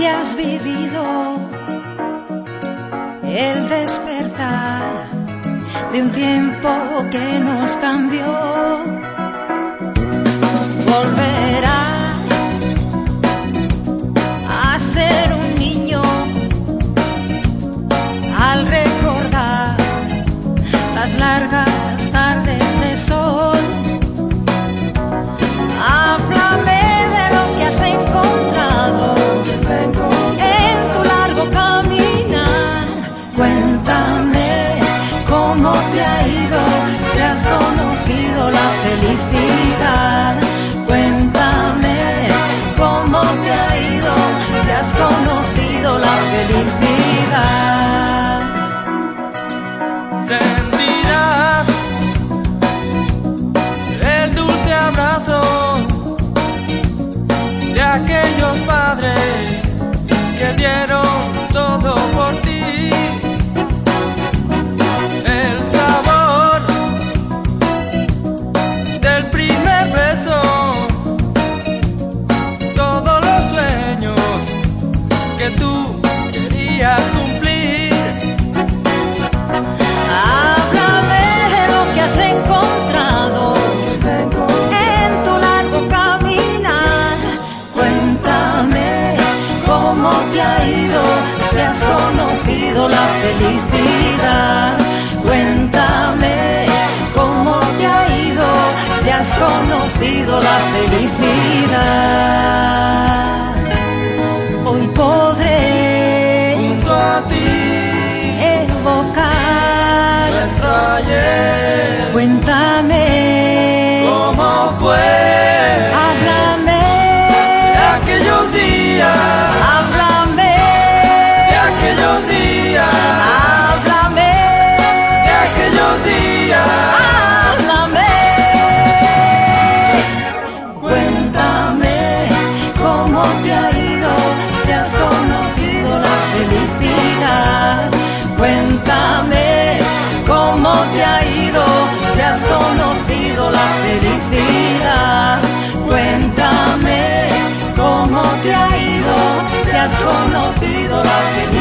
hayas vivido el despertar de un tiempo que nos cambió. Volverás a ser un niño al recordar las largas tardes de sol. Háblame de lo que has encontrado en tu largo caminar. Cuéntame cómo te ha ido, si has conocido la felicidad. Cuéntame cómo te ha ido, si has conocido la felicidad. Sentirás el dulce abrazo de aquellos padres que dieron todo por ti. El sabor del primer beso, todos los sueños que tú querías cumplir. Háblame de lo que has encontrado en tu largo caminar. Cuéntame cómo te ha ido, si has conocido la felicidad. Cuéntame cómo te ha ido, si has conocido la felicidad. Hoy podré Junto a ti evocar nuestro ayer, cuéntame cómo fue háblame de aquellos días, háblame de aquellos días, háblame de aquellos días. háblame cuéntame cómo te ha ido, si has conocido la felicidad. Cuéntame cómo te ha ido, si has conocido la felicidad. Cuéntame cómo te ha ido, si has conocido la felicidad.